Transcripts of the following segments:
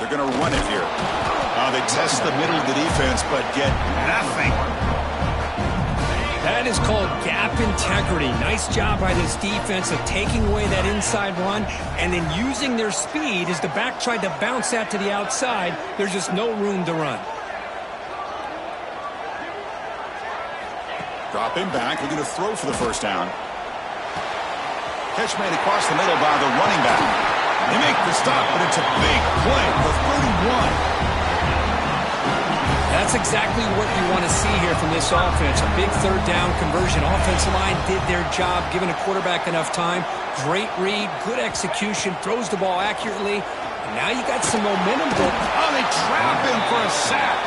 They're going to run it here. They test the middle of the defense, but get nothing. That is called gap integrity. Nice job by this defense of taking away that inside run and then using their speed as the back tried to bounce that to the outside. There's just no room to run. Drop him back. Looking to throw for the first down. Catch made across the middle by the running back. They make the stop, but it's a big play for 31. That's exactly what you want to see here from this offense. A big third down conversion. Offensive line did their job, giving a quarterback enough time. Great read, good execution, throws the ball accurately. And now you got some momentum. They trap him for a sack.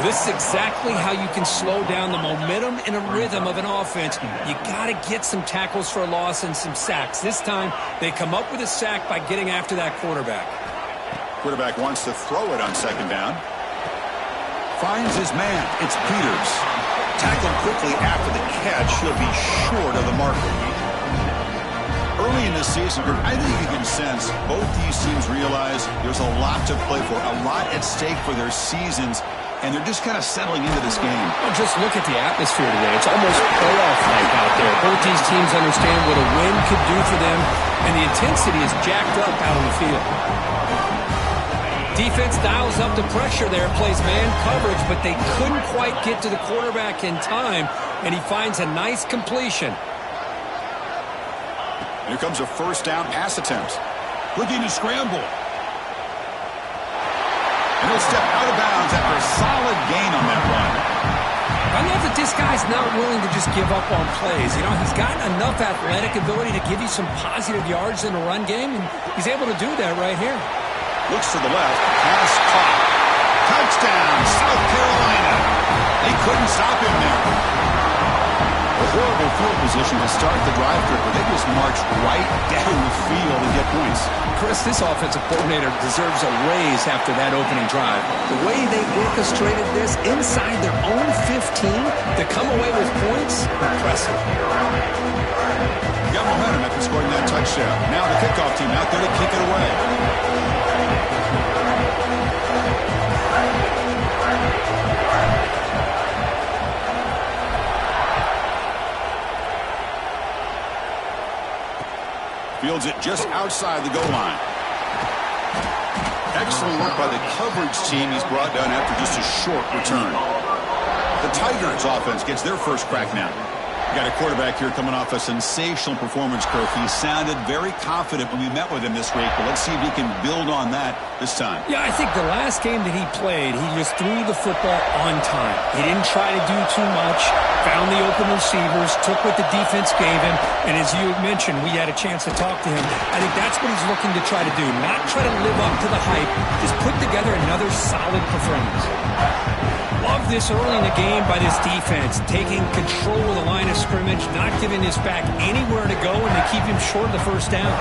This is exactly how you can slow down the momentum and a rhythm of an offense. You got to get some tackles for a loss and some sacks. This time, they come up with a sack by getting after that quarterback. Quarterback wants to throw it on second down. Finds his man. It's Peters. Tackled quickly after the catch. He'll be short of the marker. Early in the season, I think you can sense both these teams realize there's a lot to play for, a lot at stake for their seasons, and they're just kind of settling into this game. Well, just look at the atmosphere today. It's almost playoff-like out there. Both these teams understand what a win could do for them, and the intensity is jacked up out on the field. Defense dials up the pressure there, plays man coverage, but they couldn't quite get to the quarterback in time, and he finds a nice completion. Here comes a first down pass attempt. Looking to scramble. And he'll step out of bounds after a solid gain on that run. I love that this guy's not willing to just give up on plays. You know, he's got enough athletic ability to give you some positive yards in a run game, and he's able to do that right here. Looks to the left. Pass caught. Touchdown, South Carolina. They couldn't stop him there. A horrible field position to start the drive trip, but they just marched right down the field and get points. Chris, this offensive coordinator deserves a raise after that opening drive. The way they orchestrated this inside their own 15 to come away with points, impressive. Got momentum after scoring that touchdown. Now the kickoff team out there to kick it away. Fields it just outside the goal line. Excellent work by the coverage team he's brought down after just a short return. The Tigers offense gets their first crack now. Got a quarterback here coming off a sensational performance, Kirk. He sounded very confident when we met with him this week, but let's see if he can build on that this time. Yeah, I think the last game that he played, he just threw the football on time. He didn't try to do too much, found the open receivers, took what the defense gave him, and as you mentioned, we had a chance to talk to him. I think that's what he's looking to try to do, not try to live up to the hype, just put together another solid performance. Love this early in the game by this defense, taking control of the line of scrimmage, not giving this back anywhere to go, and they keep him short of the first down.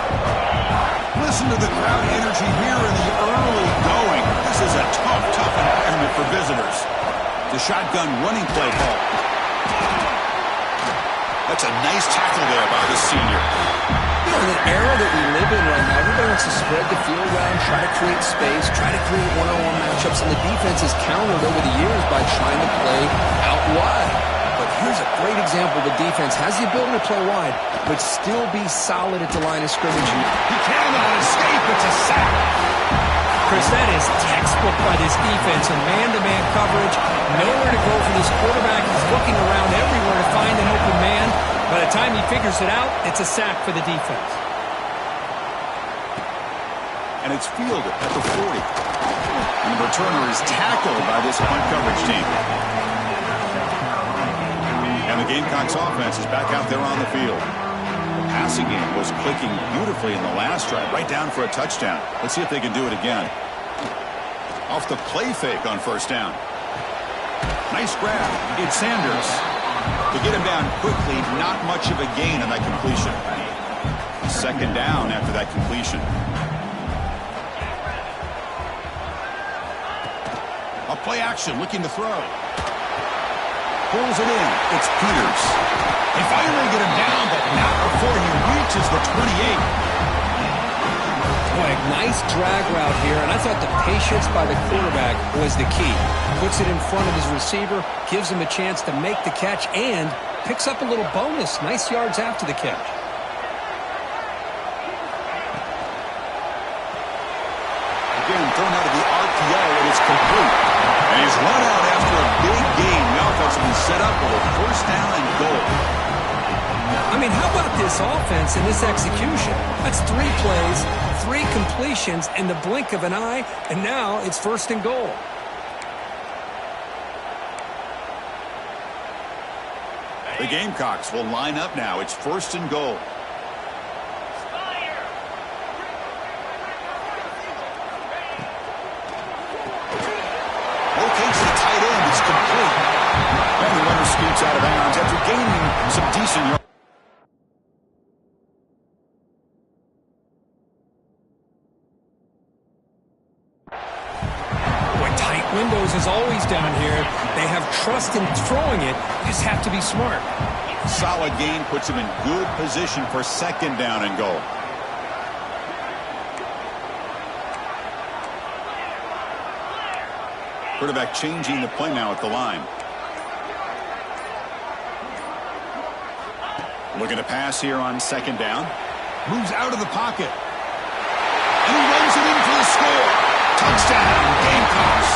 Listen to the crowd energy here in the early going. This is a tough environment for visitors. The shotgun running play call. That's a nice tackle there by the senior. You know, in the era that we live in right now, everybody wants to spread the field around, try to create space, try to create one-on-one matchups, and the defense has countered over the years by trying to play out wide. But here's a great example. The defense has the ability to play wide, but still be solid at the line of scrimmage. He cannot escape. It's a sack. Chris, that is textbook by this defense. And man-to-man coverage, nowhere to go for this quarterback. He's looking around everywhere to find an open man. By the time he figures it out, it's a sack for the defense. And it's fielded at the 40. And the returner is tackled by this punt coverage team. And the Gamecocks offense is back out there on the field. The passing game was clicking beautifully in the last drive, right down for a touchdown. Let's see if they can do it again. Off the play fake on first down. Nice grab. It's Sanders. To get him down quickly, not much of a gain on that completion. Second down after that completion. A play action, looking to throw. Pulls it in. It's Peters. They finally get him down, but not before he reaches the 28. play. Nice drag route here, and I thought the patience by the quarterback was the key. Puts it in front of his receiver, gives him a chance to make the catch, and picks up a little bonus. Nice yards after the catch. Again, thrown out of the RPO, and it's complete. And he's run out after a big gain. The offense has been set up with a first down and goal. I mean, how about this offense and this execution? That's 3 plays, 3 completions in the blink of an eye, and now it's first and goal. The Gamecocks will line up now. It's first and goal. Locates the tight end. It's complete. And the runner scoots out of bounds after gaining some decent yards. Windows is always down here. They have trust in throwing it. You just have to be smart. Solid gain puts him in good position for second down and goal. Quarterback changing the play now at the line. Looking to pass here on second down. Moves out of the pocket. And he runs it in for the score. Touchdown, Gamecocks.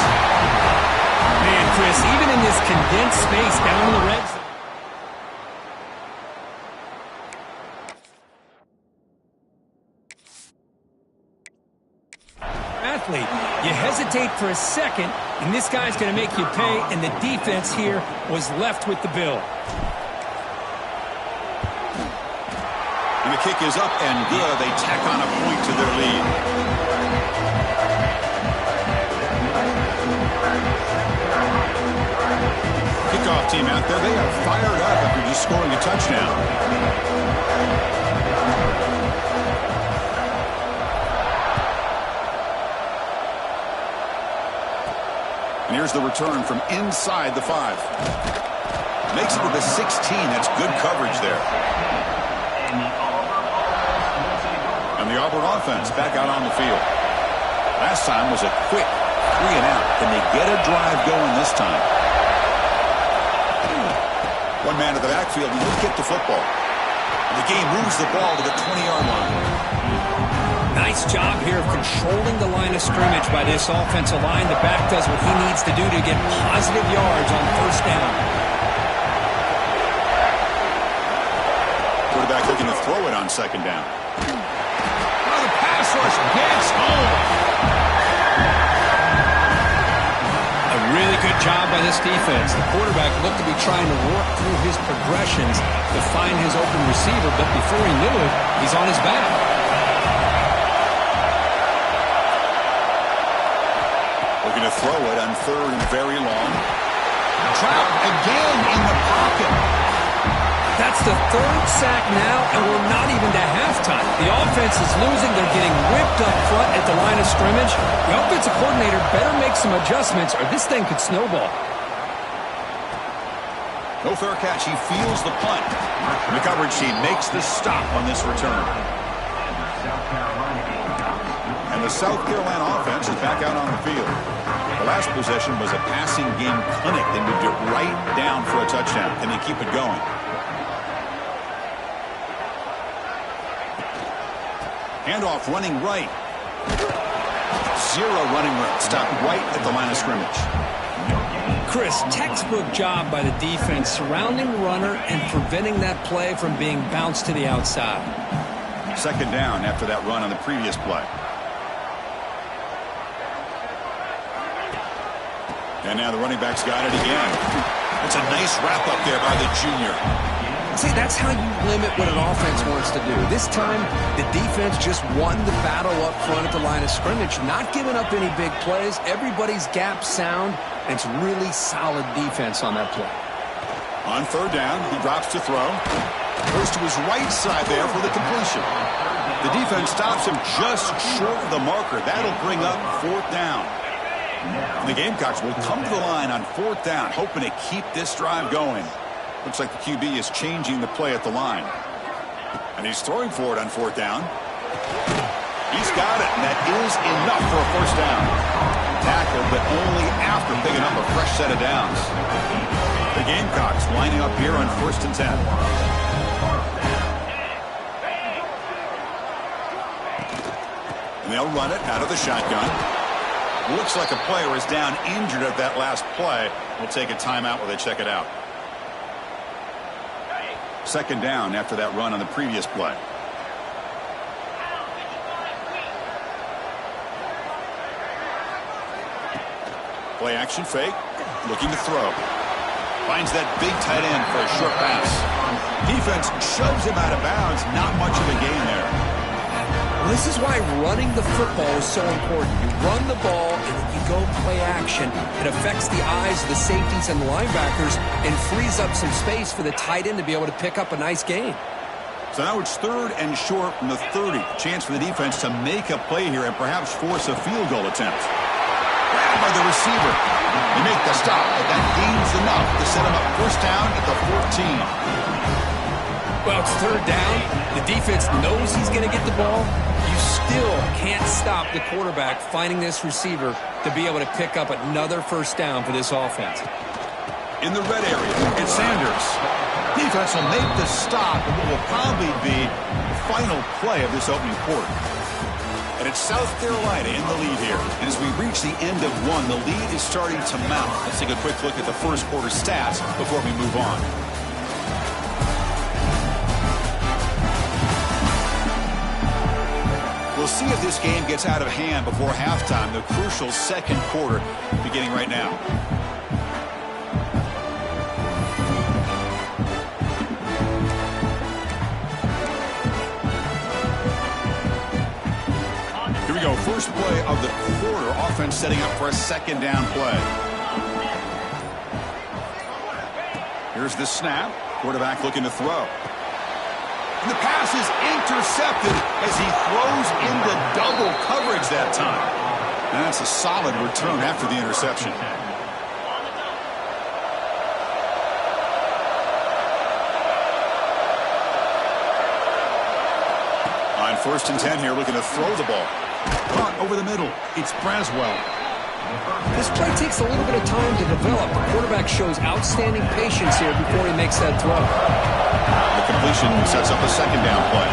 Man, Chris, even in this condensed space down in the red zone. Athlete, you hesitate for a second, and this guy's going to make you pay, and the defense here was left with the bill. And the kick is up and good. They tack on a point to their lead. Kickoff team out there, they are fired up after just scoring a touchdown. And here's the return from inside the 5. Makes it to the 16. That's good coverage there. And the Auburn offense back out on the field. Last time was a quick 3 and out. Can they get a drive going this time? One man to the backfield, and he'll get the football. And the game moves the ball to the 20-yard line. Nice job here of controlling the line of scrimmage by this offensive line. The back does what he needs to do to get positive yards on first down. Quarterback looking to throw it on second down. Oh, the pass rush gets home. Really good job by this defense. The quarterback looked to be trying to work through his progressions to find his open receiver, but before he knew it, he's on his back. Looking to throw it on third and very long. Trout again in the pocket. That's the 3rd sack now, and we're not even to halftime. The offense is losing. They're getting whipped up front at the line of scrimmage. The offensive coordinator better make some adjustments, or this thing could snowball. No fair catch. He feels the punt. The coverage team makes the stop on this return. And the South Carolina offense is back out on the field. The last possession was a passing game clinic. They moved it right down for a touchdown. Can they keep it going? Handoff running right. 0 running room. Stopped right at the line of scrimmage. Chris, textbook job by the defense surrounding the runner and preventing that play from being bounced to the outside. Second down after that run on the previous play. And now the running back's got it again. It's a nice wrap up there by the junior. See, that's how you limit what an offense wants to do. This time, the defense just won the battle up front at the line of scrimmage, not giving up any big plays. Everybody's gap sound, and it's really solid defense on that play. On third down, he drops to throw. Goes to his right side there for the completion. The defense stops him just short of the marker. That'll bring up 4th down. And the Gamecocks will come to the line on 4th down, hoping to keep this drive going. Looks like the QB is changing the play at the line. And he's throwing for it on 4th down. He's got it, and that is enough for a first down. Tackled, but only after picking up a fresh set of downs. The Gamecocks lining up here on 1st and 10. And they'll run it out of the shotgun. Looks like a player is down injured at that last play. We'll take a timeout while they check it out. 2nd down after that run on the previous play. Play action fake. Looking to throw. Finds that big tight end for a short pass. Defense shoves him out of bounds. Not much of a gain there. Well, this is why running the football is so important. You run the ball and then you go play action. It affects the eyes of the safeties and the linebackers and frees up some space for the tight end to be able to pick up a nice gain. So now it's 3rd and short from the 30. Chance for the defense to make a play here and perhaps force a field goal attempt. Grabbed by the receiver. They make the stop, but that gains enough to set him up first down at the 14. Well, it's 3rd down. The defense knows he's going to get the ball. You still can't stop the quarterback finding this receiver to be able to pick up another first down for this offense. In the red area, it's Sanders. Defense will make the stop and what will probably be the final play of this opening quarter. And it's South Carolina in the lead here. And as we reach the end of one, the lead is starting to mount. Let's take a quick look at the first quarter stats before we move on. We'll see if this game gets out of hand before halftime, the crucial 2nd quarter beginning right now. Here we go, first play of the quarter. Offense setting up for a 2nd down play. Here's the snap. Quarterback looking to throw. And the pass is intercepted as he throws into double coverage that time. And that's a solid return after the interception. On 1st and 10 here, looking to throw the ball. Caught over the middle. It's Braswell. This play takes a little bit of time to develop. The quarterback shows outstanding patience here before he makes that throw. The completion sets up a 2nd down play.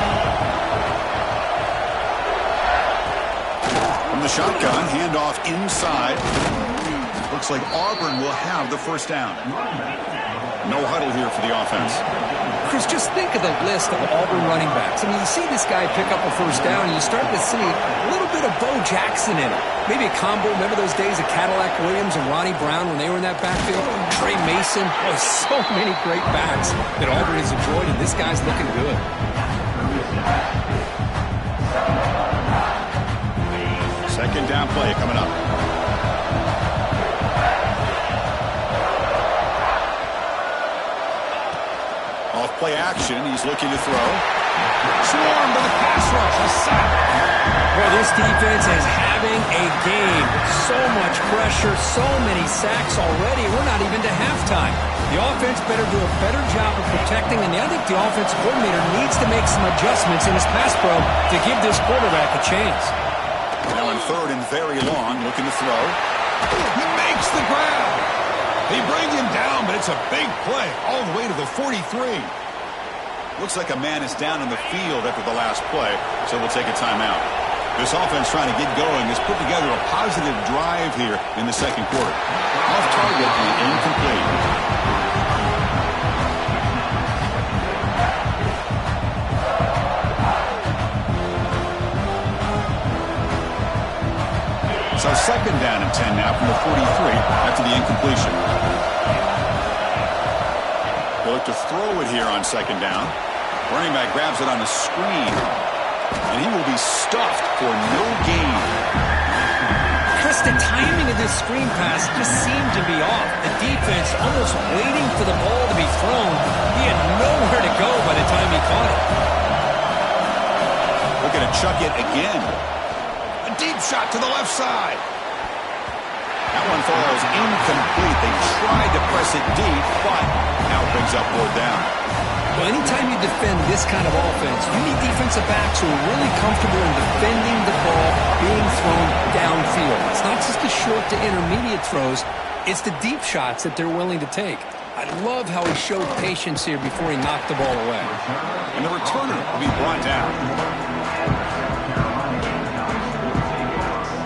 From the shotgun, handoff inside. Looks like Auburn will have the first down. No huddle here for the offense. Chris, just think of the list of Auburn running backs. I mean, you see this guy pick up a first down, and you start to see a little bit of Bo Jackson in it. Maybe a combo. Remember those days of Cadillac Williams and Ronnie Brown when they were in that backfield? Trey Mason. Oh, so many great backs that Auburn has enjoyed, and this guy's looking good. Second down play coming up. Off play action, he's looking to throw. Swarmed by the pass rush, a sack. Well, this defense is having a game. So much pressure, so many sacks already. We're not even to halftime. The offense better do a better job of protecting, and I think the offensive coordinator needs to make some adjustments in his pass pro to give this quarterback a chance. Now on 3rd and very long, looking to throw. He makes the grab. They bring him down, but it's a big play all the way to the 43. Looks like a man is down in the field after the last play, so we'll take a timeout. This offense trying to get going has put together a positive drive here in the 2nd quarter. Off target and incomplete. So 2nd down and 10 now from the 43 after the incompletion. They look to throw it here on 2nd down. Running back grabs it on the screen, and he will be stuffed for no gain. Chris, the timing of this screen pass just seemed to be off. The defense almost waiting for the ball to be thrown. He had nowhere to go by the time he caught it. Looking to chuck it again. A deep shot to the left side. That one falls incomplete. They tried to press it deep, but now brings up 4th down. Well, anytime you defend this kind of offense, you need defensive backs who are really comfortable in defending the ball being thrown downfield. It's not just the short to intermediate throws, it's the deep shots that they're willing to take. I love how he showed patience here before he knocked the ball away. And the returner will be brought down.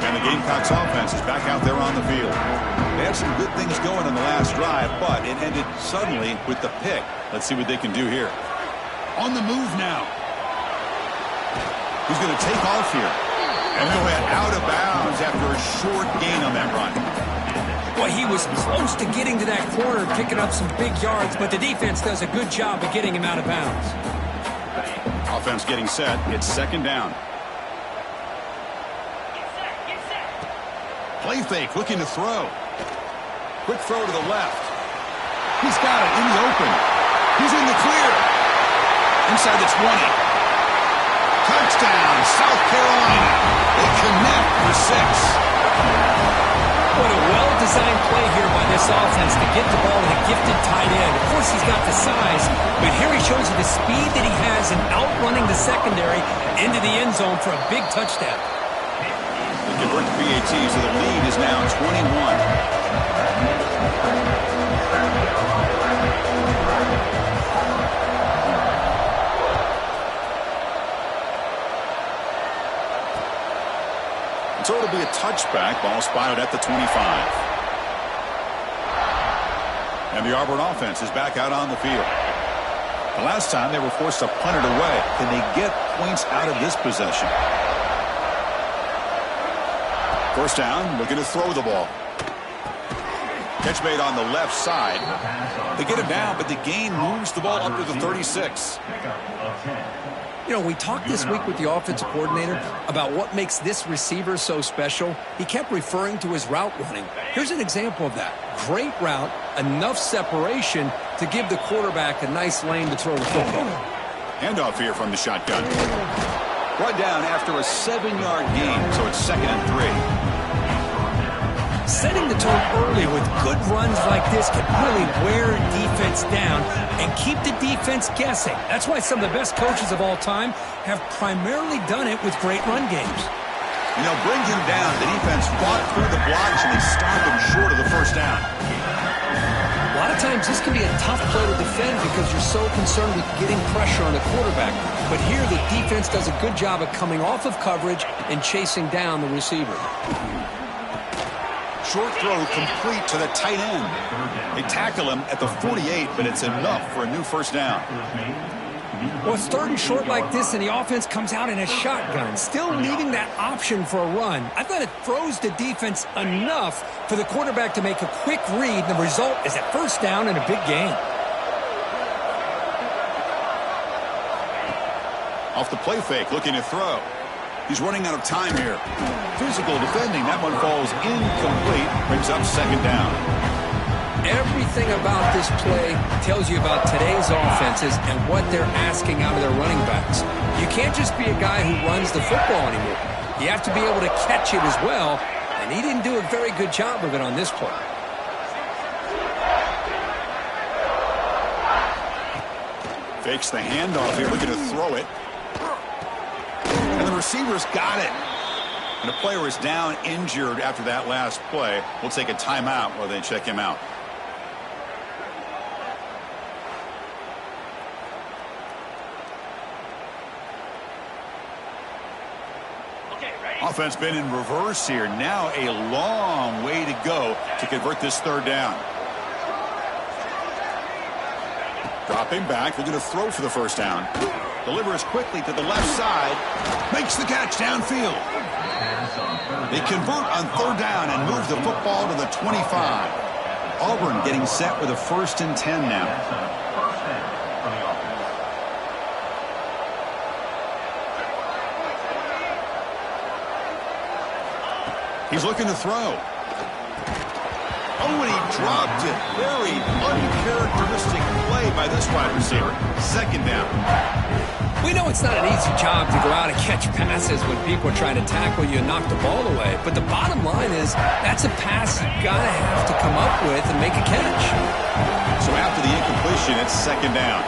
And the Gamecocks offense is back out there on the field. They had some good things going in the last drive, but it ended suddenly with the pick. Let's see what they can do here. On the move now. He's going to take off here. And he went out of bounds after a short gain on that run. Well, he was close to getting to that corner, picking up some big yards, but the defense does a good job of getting him out of bounds. Offense getting set. It's second down. Play fake, looking to throw. Quick throw to the left. He's got it in the open. He's in the clear. Inside the 20. Touchdown, South Carolina. They connect for 6. What a well-designed play here by this offense to get the ball to the gifted tight end. Of course, he's got the size, but here he shows you the speed that he has in outrunning the secondary into the end zone for a big touchdown. They convert the PAT, so the lead is now 21. So it'll be a touchback. Ball spotted at the 25. And the Auburn offense is back out on the field. The last time they were forced to punt it away. Can they get points out of this possession? First down, looking to throw the ball. Catch made on the left side. They get it down, but the gain moves the ball up to the 36. You know, we talked this week with the offensive coordinator about what makes this receiver so special. He kept referring to his route running. Here's an example of that. Great route, enough separation to give the quarterback a nice lane to throw the football. Handoff here from the shotgun. Brought down after a 7-yard gain, so it's 2nd and 3. Setting the tone early with good runs like this can really wear a defense down and keep the defense guessing. That's why some of the best coaches of all time have primarily done it with great run games. You know, bring him down. The defense fought through the blocks and they stopped him short of the first down. A lot of times this can be a tough play to defend because you're so concerned with getting pressure on the quarterback. But here the defense does a good job of coming off of coverage and chasing down the receiver. Short throw complete to the tight end. They tackle him at the 48, but it's enough for a new first down. Well, it's 3rd and short like this, and the offense comes out in a shotgun, still leaving that option for a run. I thought it throws the defense enough for the quarterback to make a quick read, and the result is a first down and a big gain. Off the play fake, looking to throw. He's running out of time here. Physical defending. That one falls incomplete. Brings up 2nd down. Everything about this play tells you about today's offenses and what they're asking out of their running backs. You can't just be a guy who runs the football anymore. You have to be able to catch it as well, and he didn't do a very good job of it on this play. Fakes the handoff here, looking to throw it. And the receiver's got it. And the player is down injured after that last play. We'll take a timeout while they check him out. Offense been in reverse here. Now a long way to go to convert this 3rd down. Dropping back, looking to throw for the first down. Delivers quickly to the left side. Makes the catch downfield. They convert on 3rd down and move the football to the 25. Auburn getting set with a 1st and 10 now. He's looking to throw. Oh, and he dropped it. Very uncharacteristic play by this wide receiver. 2nd down. We know it's not an easy job to go out and catch passes when people are trying to tackle you and knock the ball away. But the bottom line is that's a pass you've got to have to come up with and make a catch. So after the incompletion, it's 2nd down.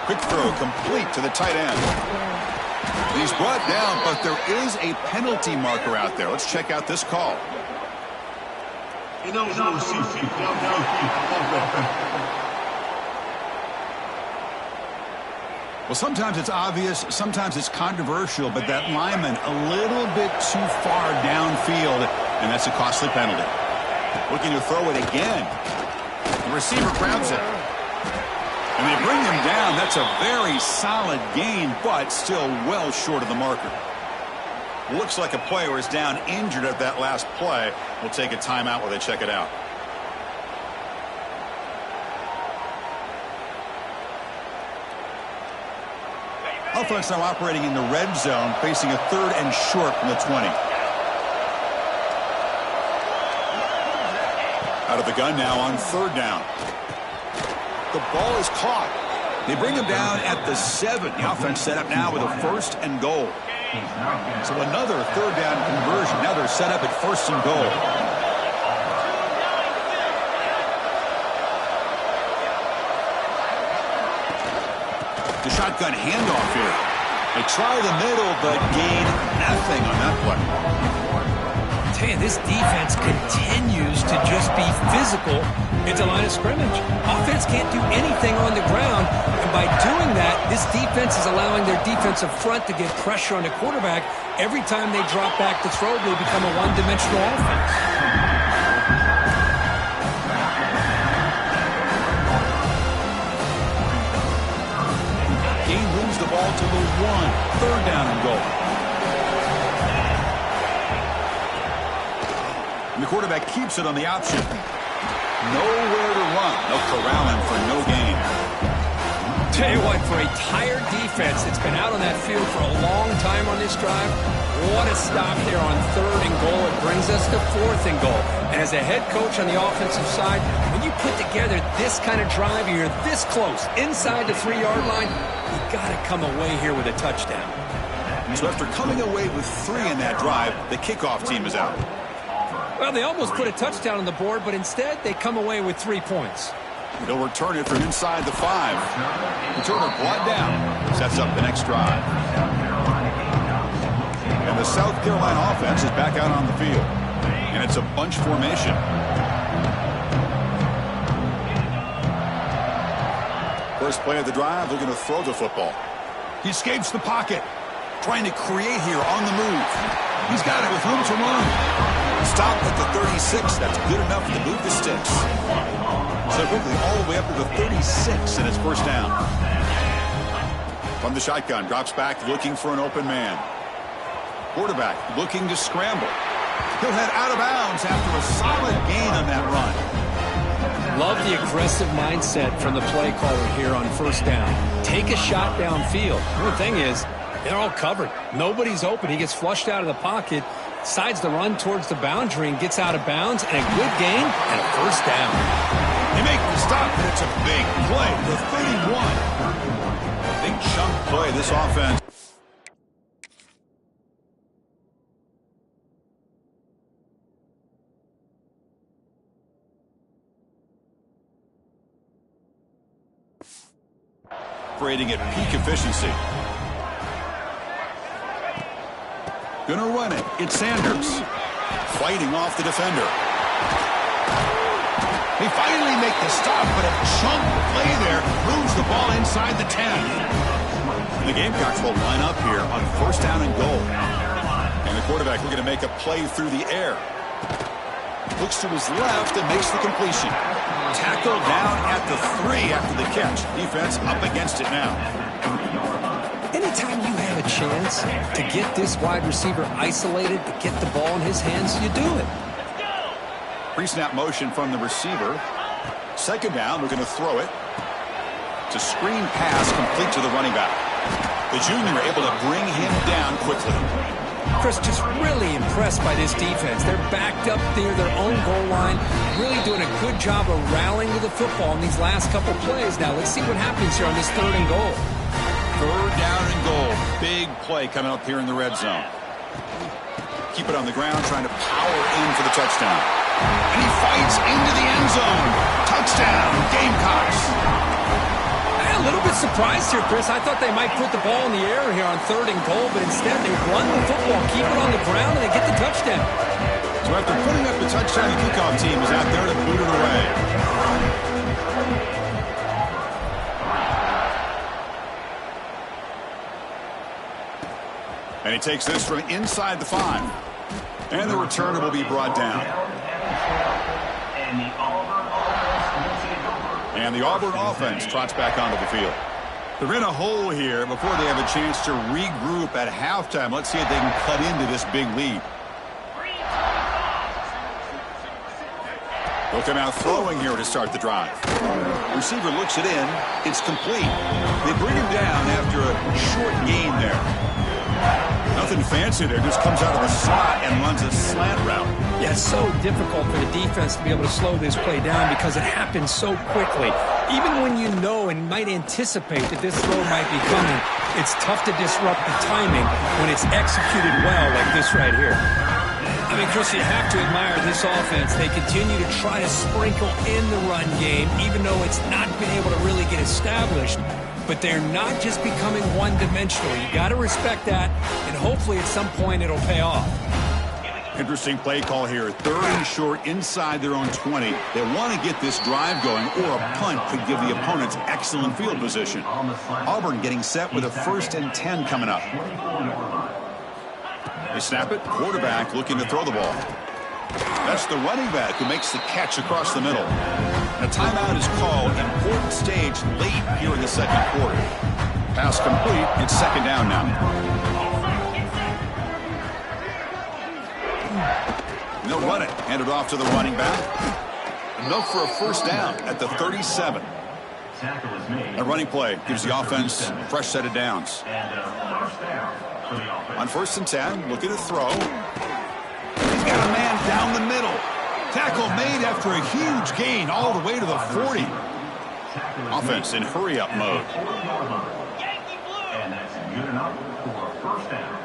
Quick throw complete to the tight end. He's brought down, but there is a penalty marker out there. Let's check out this call. Well, sometimes it's obvious, sometimes it's controversial, but that lineman a little bit too far downfield, and that's a costly penalty. Looking to throw it again. The receiver grabs it. And they bring him down. That's a very solid gain, but still well short of the marker. Looks like a player is down injured at that last play. We'll take a timeout while they check it out. Offense now operating in the red zone, facing a 3rd and short from the 20. Out of the gun now on 3rd down. The ball is caught. They bring him down at the 7. The offense set up now with a 1st and goal. So another 3rd down conversion. Now they're set up at 1st and goal. The shotgun handoff here. They try the middle, but gain nothing on that play. I tell you, this defense continues to just be physical at the line of scrimmage. Offense can't do anything on the ground, and by doing that, this defense is allowing their defensive front to get pressure on the quarterback. Every time they drop back to throw, they become a one-dimensional offense. The ball to the 1. 3rd down and goal. And the quarterback keeps it on the option. Nowhere to run. They'll corral him for no gain. Tell you what, for a tired defense that's been out on that field for a long time on this drive, what a stop there on 3rd and goal. It brings us to 4th and goal. And as a head coach on the offensive side, when you put together this kind of drive, you're this close, inside the 3-yard line, you got to come away here with a touchdown. So after coming away with 3 in that drive, the kickoff team is out. Well, they almost put a touchdown on the board, but instead they come away with 3 points. They'll return it from inside the 5. Returner brought down. Sets up the next drive. And the South Carolina offense is back out on the field. And it's a bunch formation. First play of the drive, they're going to throw the football. He escapes the pocket. Trying to create here on the move. He's got it with room to run. Stop at the 36. That's good enough to move the sticks. So quickly all the way up to the 36, and it's 1st down. From the shotgun, drops back looking for an open man. Quarterback looking to scramble. He'll head out of bounds after a solid gain on that run. Love the aggressive mindset from the play caller here on 1st down. Take a shot downfield. The thing is, they're all covered. Nobody's open. He gets flushed out of the pocket, decides to run towards the boundary and gets out of bounds, and a good gain and a 1st down. They make the stop, and it's a big play. The 31. Big chunk play, this offense. Operating at peak efficiency. Gonna run it. It's Sanders. Fighting off the defender. They finally make the stop, but a chunk play there moves the ball inside the 10. And the Gamecocks will line up here on 1st down and goal. And the quarterback looking to make a play through the air. Looks to his left and makes the completion. Tackled down at the 3 after the catch. Defense up against it now. Anytime you have a chance to get this wide receiver isolated, to get the ball in his hands, you do it. Pre-snap motion from the receiver. 2nd down, we're going to throw it. It's a screen pass complete to the running back. The junior able to bring him down quickly. Chris, just really impressed by this defense. They're backed up near their own goal line, really doing a good job of rallying to the football in these last couple plays. Now, let's see what happens here on this 3rd and goal. 3rd down and goal. Big play coming up here in the red zone. Keep it on the ground, trying to power in for the touchdown. And he fights into the end zone. Touchdown, Gamecocks. Well, Yeah, a little bit surprised here, Chris. I thought they might put the ball in the air here on 3rd and goal, but instead they run the football, keep it on the ground, and they get the touchdown. So after putting up the touchdown, the kickoff team is out there to boot it away. And he takes this from inside the 5. And the returner will be brought down. And the Auburn offense trots back onto the field. They're in a hole here before they have a chance to regroup at halftime. Let's see if they can cut into this big lead. They'll come out throwing here to start the drive. Receiver looks it in. It's complete. They bring him down after a short gain there. Nothing fancy there. Just comes out of the slot and runs a slant route. Yeah, it's so difficult for the defense to be able to slow this play down because it happens so quickly. Even when you know and might anticipate that this throw might be coming, it's tough to disrupt the timing when it's executed well like this right here. I mean, Chris, you have to admire this offense. They continue to try to sprinkle in the run game, even though it's not been able to really get established. But they're not just becoming one-dimensional. You got to respect that, and hopefully at some point it'll pay off. Interesting play call here. 3rd and short inside their own 20. They want to get this drive going, or a punt could give the opponents excellent field position. Auburn getting set with a 1st and 10 coming up. They snap it. Quarterback looking to throw the ball. That's the running back who makes the catch across the middle. A timeout is called. Important stage late here in the 2nd quarter. Pass complete. It's 2nd down now. And they'll run it. Hand it off to the running back. Enough for a 1st down at the 37. A running play gives the offense a fresh set of downs. On 1st and 10, looking to throw. He's got a man down the middle. Tackle made after a huge gain all the way to the 40. Offense in hurry-up mode. And that's good enough for a 1st down.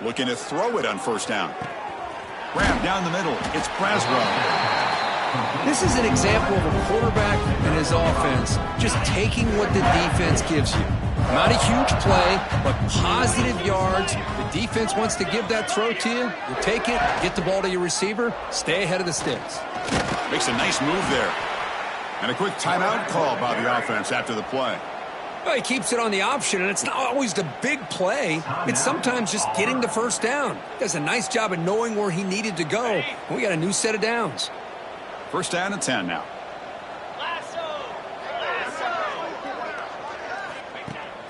Looking to throw it on 1st down. Grab down the middle. It's Braswell. This is an example of a quarterback and his offense just taking what the defense gives you. Not a huge play, but positive yards. The defense wants to give that throw to you. You take it, get the ball to your receiver, stay ahead of the sticks. Makes a nice move there. And a quick timeout call by the offense after the play. Well, he keeps it on the option, and it's not always the big play. It's sometimes just getting the 1st down. Does a nice job of knowing where he needed to go. We got a new set of downs. 1st down and 10 now.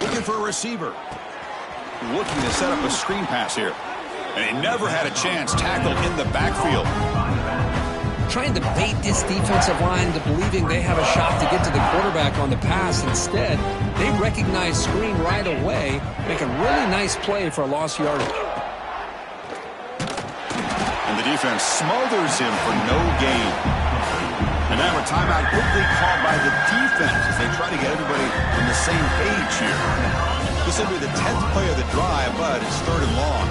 Looking for a receiver. Looking to set up a screen pass here. And he never had a chance tackled in the backfield. Trying to bait this defensive line into believing they have a shot to get to the quarterback on the pass. Instead, they recognize screen right away, make a really nice play for a lost yardage. And the defense smothers him for no gain. And now a timeout quickly called by the defense as they try to get everybody on the same page here. This will be the 10th play of the drive, but it's 3rd and long.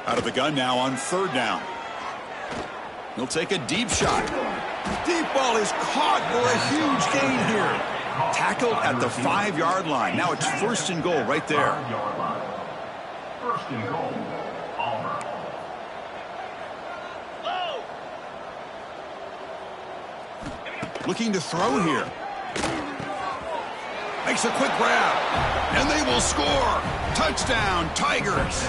Out of the gun now on 3rd down. He'll take a deep shot. Deep ball is caught for a huge gain here. Tackled at the 5-yard line. Now it's 1st and goal right there. 1st and goal, Auburn. Looking to throw here. Makes a quick grab. And they will score. Touchdown, Tigers.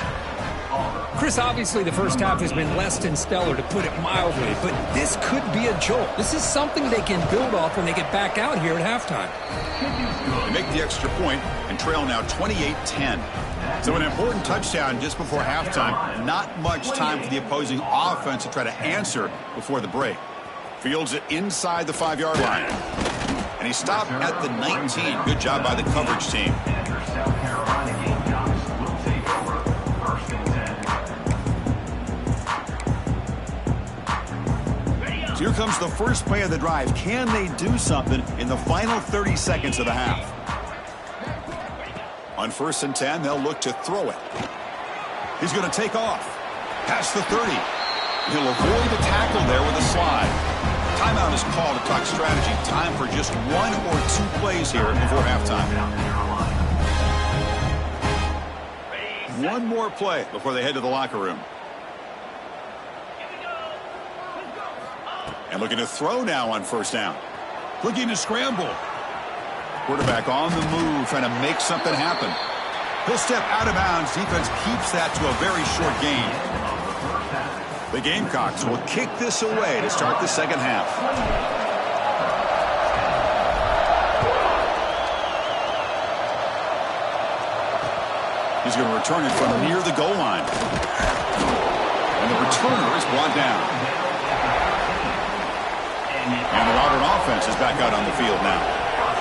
Chris, obviously the 1st half has been less than stellar, to put it mildly, but this could be a jolt. This is something they can build off when they get back out here at halftime. They make the extra point and trail now 28-10. So an important touchdown just before halftime. Not much time for the opposing offense to try to answer before the break. Fields it inside the 5-yard line. And he stopped at the 19. Good job by the coverage team. So here comes the first play of the drive. Can they do something in the final 30 seconds of the half? On 1st and 10, they'll look to throw it. He's going to take off. Past the 30. He'll avoid the tackle there with a slide. Timeout is called to talk strategy. Time for just 1 or 2 plays here before halftime. One more play before they head to the locker room. And looking to throw now on first down. Looking to scramble. Quarterback on the move, trying to make something happen. He'll step out of bounds. Defense keeps that to a very short gain. The Gamecocks will kick this away to start the second half. He's going to return it from near the goal line. And the returner is brought down. And the Auburn offense is back out on the field now.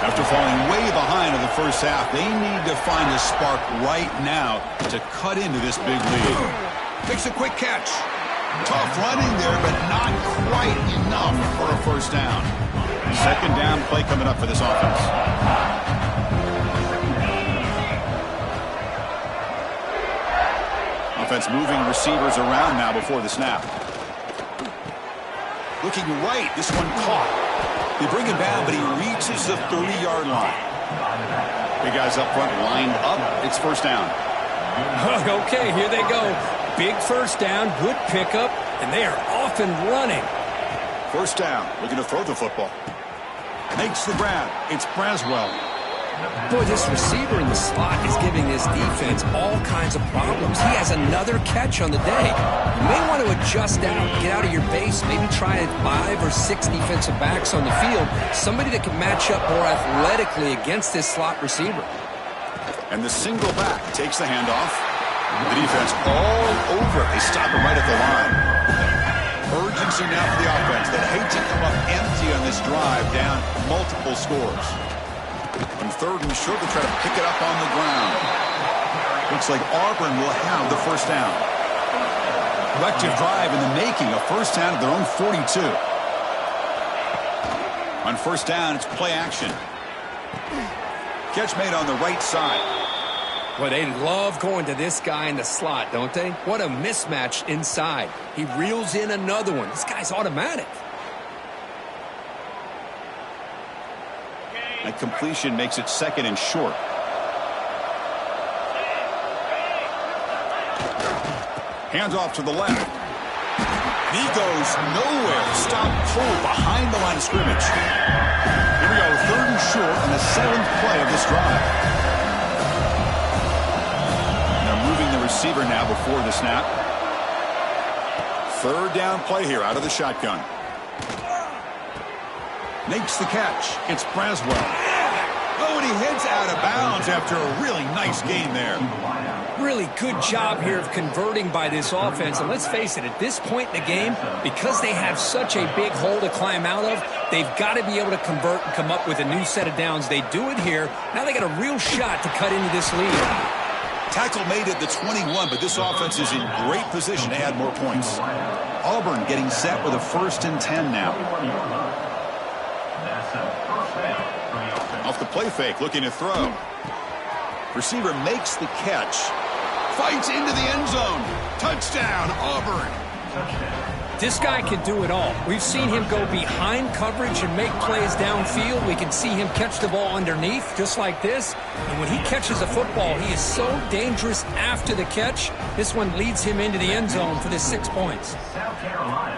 After falling way behind in the first half, they need to find a spark right now to cut into this big lead. Makes a quick catch. Tough running there, but not quite enough for a first down. Second down play coming up for this offense. Offense moving receivers around now before the snap. Looking right, this one caught. They bring him down, but he reaches the 30-yard line. Big guys up front lined up. It's first down. Okay, here they go. Big first down, good pickup, and they are off and running. First down, looking to throw the football. Makes the grab. It's Braswell. Boy, this receiver in the slot is giving this defense all kinds of problems. He has another catch on the day. You may want to adjust out, get out of your base, maybe try 5 or 6 defensive backs on the field, somebody that can match up more athletically against this slot receiver. And the single back takes the handoff. The defense all over it. They stop him right at the line. Urgency now for the offense. They hate to come up empty on this drive, down multiple scores. On third and short, they try to pick it up on the ground. Looks like Auburn will have the first down. Collective drive in the making, a first down at their own 42. On first down, it's play action. Catch made on the right side. Well, they love going to this guy in the slot, don't they? What a mismatch inside. He reels in another one. This guy's automatic. That completion makes it second and short. Hands off to the left. And he goes nowhere. Stop pull behind the line of scrimmage. Here we go, third and short on the 7th play of this drive. They're moving the receiver now before the snap. Third down play here out of the shotgun. Makes the catch. It's Braswell. Oh, and he heads out of bounds after a really nice gain there. Really good job here of converting by this offense. And let's face it, at this point in the game, because they have such a big hole to climb out of, they've got to be able to convert and come up with a new set of downs. They do it here. Now they got a real shot to cut into this lead. Tackle made at the 21, but this offense is in great position to add more points. Auburn getting set with a 1st and 10 now. Off the play fake, looking to throw. Receiver makes the catch. Fights into the end zone. Touchdown, Auburn. This guy can do it all. We've seen him go behind coverage and make plays downfield. We can see him catch the ball underneath, just like this. And when he catches a football, he is so dangerous after the catch. This one leads him into the end zone for the 6 points. South Carolina,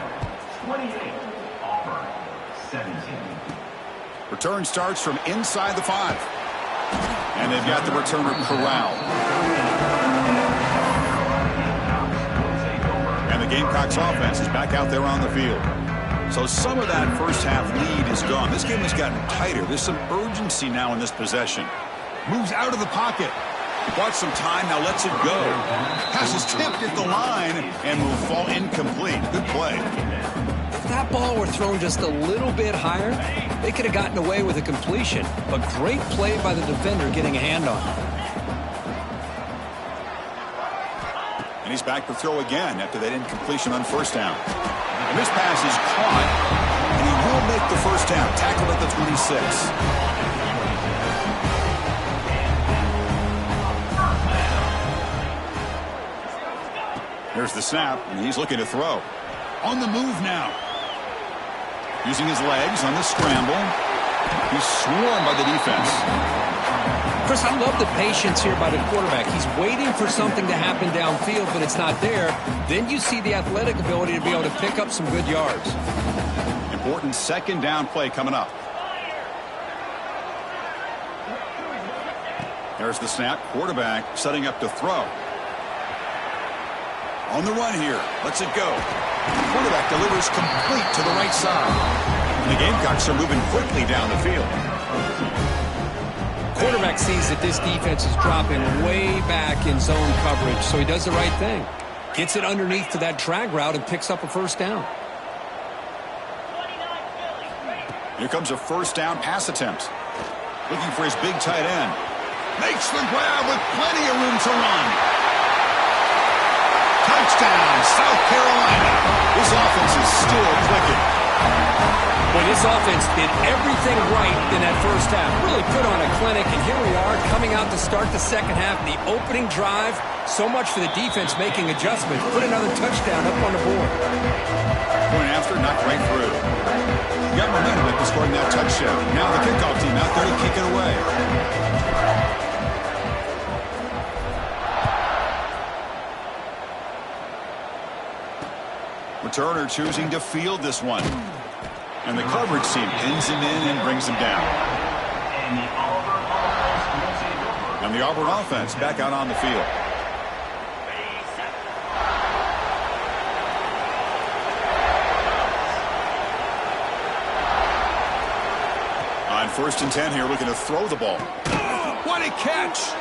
28. Auburn, 17. Return starts from inside the 5. And they've got the returner corralled. And the Gamecocks offense is back out there on the field. So some of that first half lead is gone. This game has gotten tighter. There's some urgency now in this possession. Moves out of the pocket. Bought some time, now lets it go. Pass is tipped at the line and will fall incomplete. Good play. If that ball were thrown just a little bit higher, they could have gotten away with a completion. But great play by the defender getting a hand on it. And he's back to throw again after that incompletion on first down. And this pass is caught, and he will make the first down. Tackled at the 26. Here's the snap, and he's looking to throw. On the move now. Using his legs on the scramble. He's swarmed by the defense. Chris, I love the patience here by the quarterback. He's waiting for something to happen downfield, but it's not there. Then you see the athletic ability to be able to pick up some good yards. Important second down play coming up. There's the snap. Quarterback setting up to throw. On the run here. Lets it go. Quarterback delivers complete to the right side. And the Gamecocks are moving quickly down the field. Quarterback sees that this defense is dropping way back in zone coverage, so he does the right thing. Gets it underneath to that drag route and picks up a first down. Here comes a first down pass attempt. Looking for his big tight end. Makes the grab with plenty of room to run. Touchdown, South Carolina. This offense is still clicking. Well, this offense did everything right in that first half. Really put on a clinic, and here we are coming out to start the second half. The opening drive, so much for the defense making adjustments. Put another touchdown up on the board. Point after, knocked right through. Got momentum after scoring that touchdown. Now the kickoff team out there to kick it away. Returner choosing to field this one. And the coverage team pins him in and brings him down. And the Auburn offense back out on the field. On 1st and 10 here, looking to throw the ball. What a catch!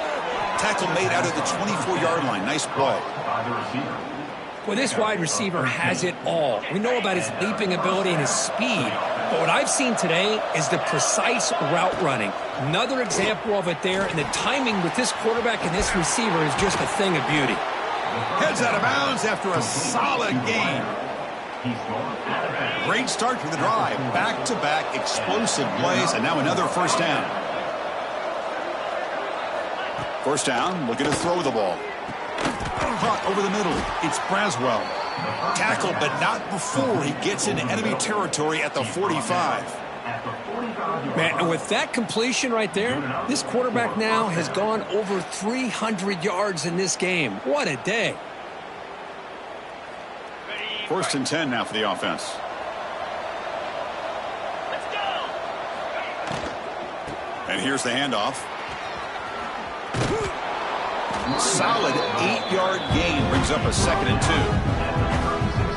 Tackle made out of the 24-yard line. Nice play. Well, this wide receiver has it all. We know about his leaping ability and his speed. But what I've seen today is the precise route running. Another example of it there. And the timing with this quarterback and this receiver is just a thing of beauty. Heads out of bounds after a solid game. Great start to the drive. Back-to-back explosive plays. And now another first down. First down, looking to throw the ball. Caught over the middle. It's Braswell. Tackled, but not before he gets into enemy territory at the 45. Man, and with that completion right there, this quarterback now has gone over 300 yards in this game. What a day. 1st and 10 now for the offense. And here's the handoff. Solid 8-yard gain brings up a 2nd and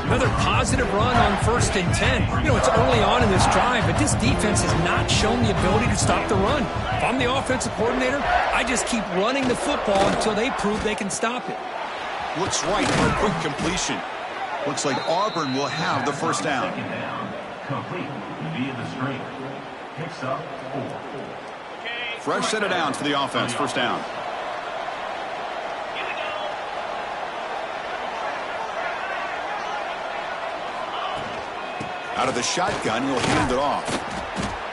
2. Another positive run on 1st and 10. You know, it's early on in this drive, but this defense has not shown the ability to stop the run. If I'm the offensive coordinator, I just keep running the football until they prove they can stop it. Looks right for a quick completion. Looks like Auburn will have the first down. Complete via the screen. Picks up 4. Fresh set of downs for the offense. First down. Out of the shotgun, he'll hand it off.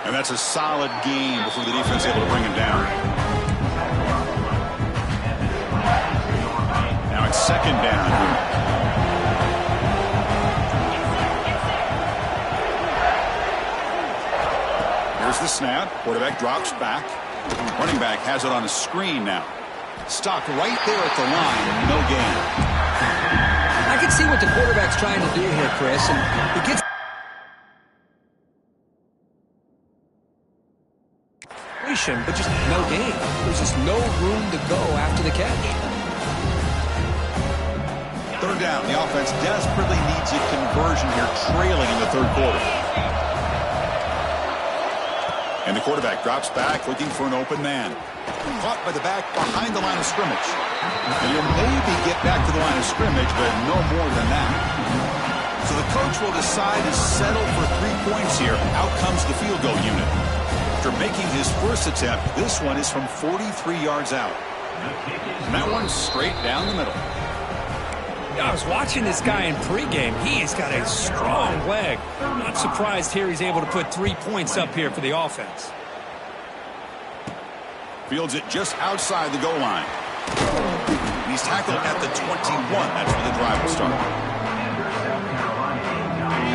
And that's a solid gain before the defense is able to bring him down. Now it's 2nd down. Here's the snap. Quarterback drops back. Running back has it on a screen now. Stopped right there at the line. No gain. I can see what the quarterback's trying to do here, Chris, and it gets but just no gain. There's just no room to go after the catch. 3rd down. The offense desperately needs a conversion here, trailing in the 3rd quarter. And the quarterback drops back, looking for an open man. Caught by the back behind the line of scrimmage. And he'll maybe get back to the line of scrimmage, but no more than that. So the coach will decide to settle for 3 points here. Out comes the field goal unit. After making his first attempt, this one is from 43 yards out. And that one's straight down the middle. I was watching this guy in pregame. He has got a strong leg. Not surprised here he's able to put 3 points up here for the offense. Fields it just outside the goal line. He's tackled at the 21. That's where the drive will start.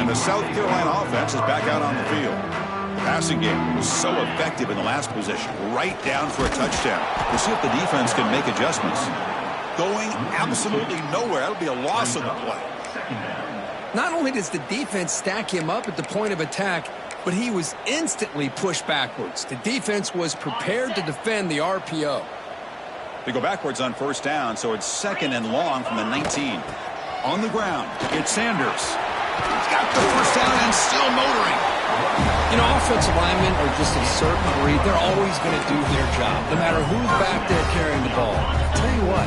And the South Carolina offense is back out on the field. The passing game was so effective in the last possession, right down for a touchdown. We'll see if the defense can make adjustments. Going absolutely nowhere. That'll be a loss of the play. Not only does the defense stack him up at the point of attack, but he was instantly pushed backwards. The defense was prepared to defend the RPO. They go backwards on first down, so it's 2nd and long from the 19. On the ground, it's Sanders. He's got the first down and still motoring. You know, offensive linemen are just a certain breed. They're always going to do their job, no matter who's back there carrying the ball. I'll tell you what,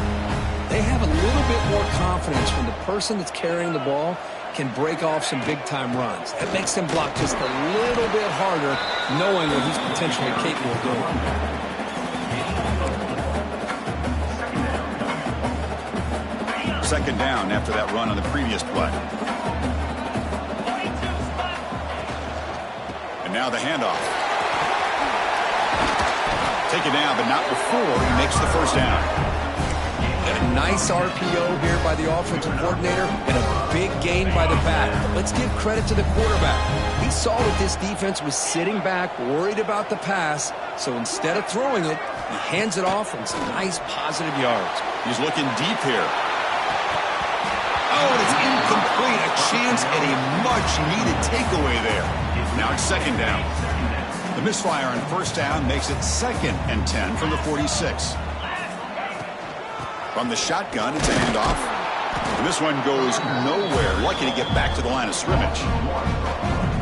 they have a little bit more confidence when the person that's carrying the ball can break off some big-time runs. That makes them block just a little bit harder, knowing what he's potentially capable of doing. Second down after that run on the previous play. And now the handoff. Take it down, but not before he makes the first down. A nice RPO here by the offensive coordinator and a big gain by the back. Let's give credit to the quarterback. He saw that this defense was sitting back, worried about the pass, so instead of throwing it, he hands it off and some nice positive yards. He's looking deep here. Oh, and it's incomplete. A chance at a much-needed takeaway there. Now it's 2nd down. The misfire on first down makes it 2nd and 10 from the 46. From the shotgun, it's a handoff. And this one goes nowhere. Lucky to get back to the line of scrimmage.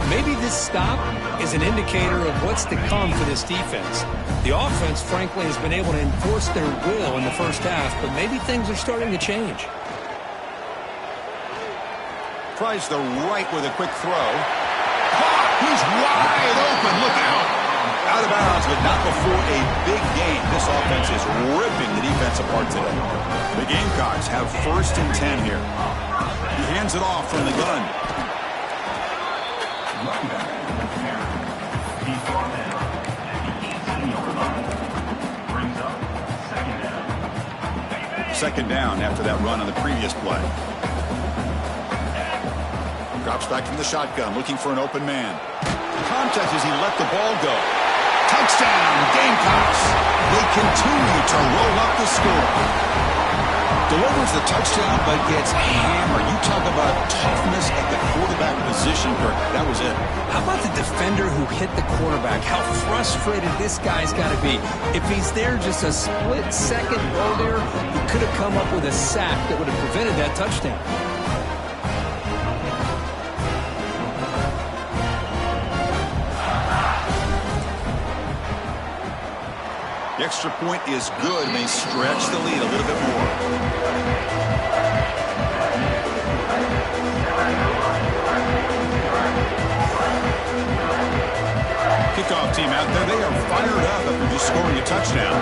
Maybe this stop is an indicator of what's to come for this defense. The offense, frankly, has been able to enforce their will in the first half, but maybe things are starting to change. Tries the right with a quick throw. He's wide open. Look out. Out of bounds, but not before a big gain. This offense is ripping the defense apart today. The Gamecocks have 1st and 10 here. He hands it off from the gun. Second down after that run on the previous play. Drops back from the shotgun, looking for an open man. Contact as he let the ball go. Touchdown, Gamecocks. They continue to roll up the score. Delivers the touchdown, but gets hammered. You talk about toughness at the quarterback position, Kirk. That was it. How about the defender who hit the quarterback? How frustrated this guy's got to be. If he's there just a split second earlier, he could have come up with a sack that would have prevented that touchdown. The extra point is good, and they stretch the lead a little bit more. Kickoff team out there, they are fired up after just scoring a touchdown.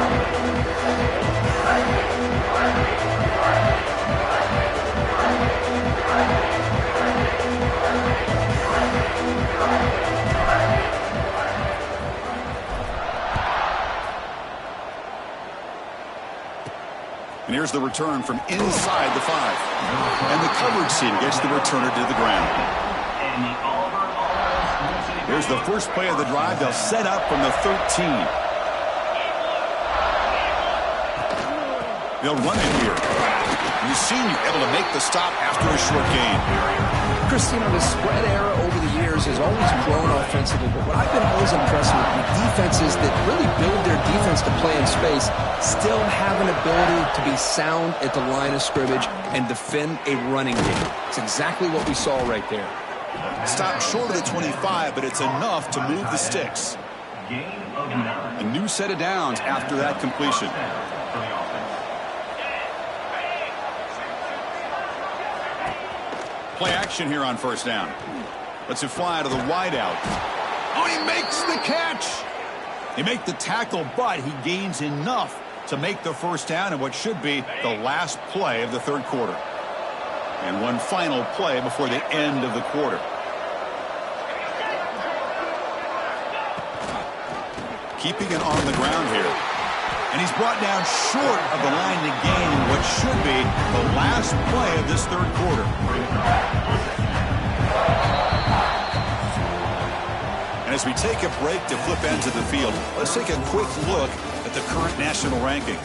And here's the return from inside the 5. And the coverage team gets the returner to the ground. Here's the first play of the drive. They'll set up from the 13. They'll run it here. You've seen you able to make the stop after a short gain. Chris, you know, the spread era over the years has always grown offensively, but what I've been always impressed with defenses that really build their defense to play in space still have an ability to be sound at the line of scrimmage and defend a running game. It's exactly what we saw right there. Stopped short of the 25, but it's enough to move the sticks. A new set of downs after that completion. Play action here on first down. Lets it fly to the wideout. Oh, he makes the catch. He made the tackle, but he gains enough to make the first down in what should be the last play of the third quarter. And one final play before the end of the quarter. Keeping it on the ground here. And he's brought down short of the line to gain in what should be the last play of this third quarter. As we take a break to flip ends of the field, let's take a quick look at the current national rankings.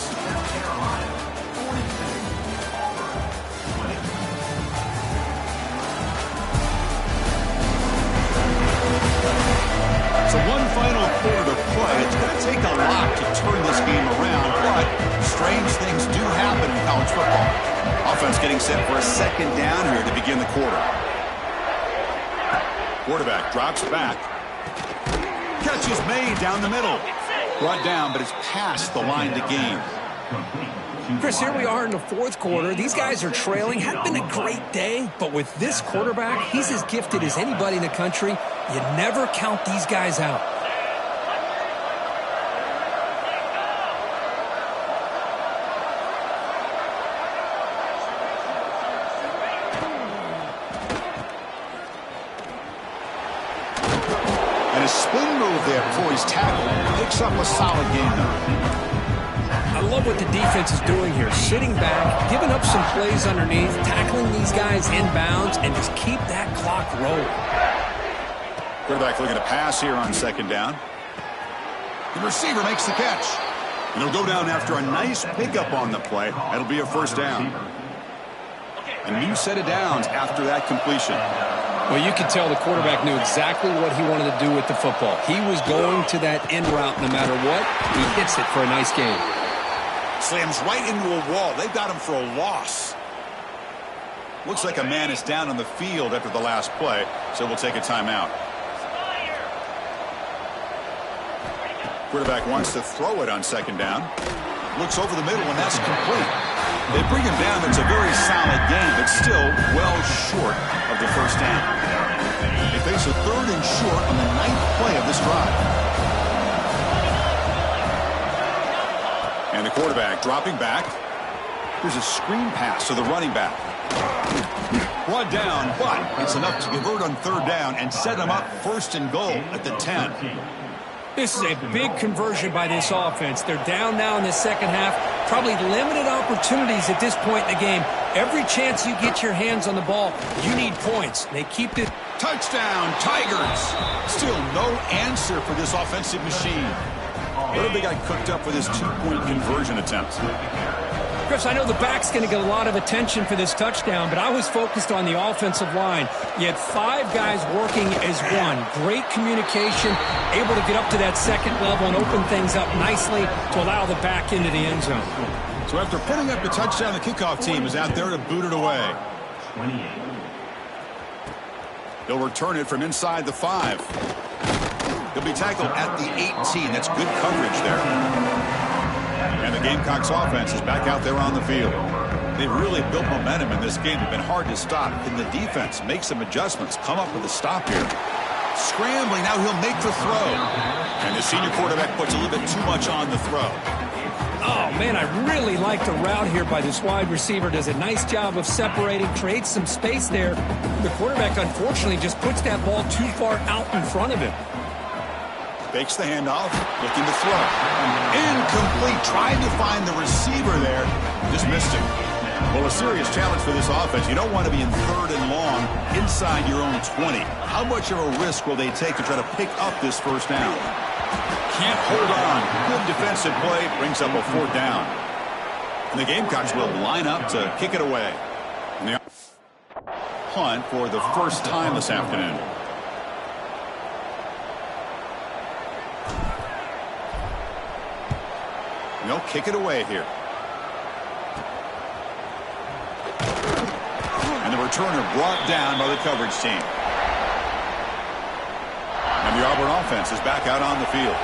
So one final quarter to play. It's going to take a lot to turn this game around, but strange things do happen in college football. Offense getting set for a second down here to begin the quarter. Quarterback drops back. Catch is made down the middle. Brought down, but it's past the line to gain. Chris, here we are in the fourth quarter. These guys are trailing. Had been a great day, but with this quarterback, he's as gifted as anybody in the country. You never count these guys out. And a spin move there before he's tackled. Picks up a solid gain, though. I love what the defense is doing here. Sitting back, giving up some plays underneath, tackling these guys inbounds, and just keep that clock rolling. Quarterback looking to pass here on second down. The receiver makes the catch. And he'll go down after a nice pickup on the play. That'll be a first down. A new set of downs after that completion. Well, you could tell the quarterback knew exactly what he wanted to do with the football. He was going to that end route no matter what. He hits it for a nice gain. Slams right into a wall. They've got him for a loss. Looks like a man is down on the field after the last play, so we'll take a timeout. Quarterback wants to throw it on second down. Looks over the middle, and that's complete. They bring him down. It's a very solid game, but still well short of the first down. They face a third and short on the 9th play of this drive. And the quarterback dropping back. Here's a screen pass to the running back. Brought down, but it's enough to convert on third down and set them up first and goal at the 10. This is a big conversion by this offense. They're down now in the second half. Probably limited opportunities at this point in the game. Every chance you get your hands on the ball, you need points. They keep it. Touchdown, Tigers. Still no answer for this offensive machine. What have they got cooked up with this two-point conversion attempt? Chris, I know the back's going to get a lot of attention for this touchdown, but I was focused on the offensive line. You had 5 guys working as one. Great communication, able to get up to that second level and open things up nicely to allow the back into the end zone. So after putting up the touchdown, the kickoff team is out there to boot it away. 28. He'll return it from inside the 5. He'll be tackled at the 18. That's good coverage there. And the Gamecocks offense is back out there on the field. They've really built momentum in this game. It's been hard to stop. Can the defense make some adjustments, come up with a stop here? Scrambling, now he'll make the throw. And the senior quarterback puts a little bit too much on the throw. Oh, man, I really like the route here by this wide receiver. Does a nice job of separating, creates some space there. The quarterback, unfortunately, just puts that ball too far out in front of him. Fakes the handoff, looking to throw. Incomplete, trying to find the receiver there. Just missed it. Well, a serious challenge for this offense. You don't want to be in third and long inside your own 20. How much of a risk will they take to try to pick up this first down? Can't hold on. Good defensive play, brings up a fourth down. And the Gamecocks will line up to kick it away. And they punt for the first time this afternoon. And they'll kick it away here. And the returner brought down by the coverage team. And the Auburn offense is back out on the field.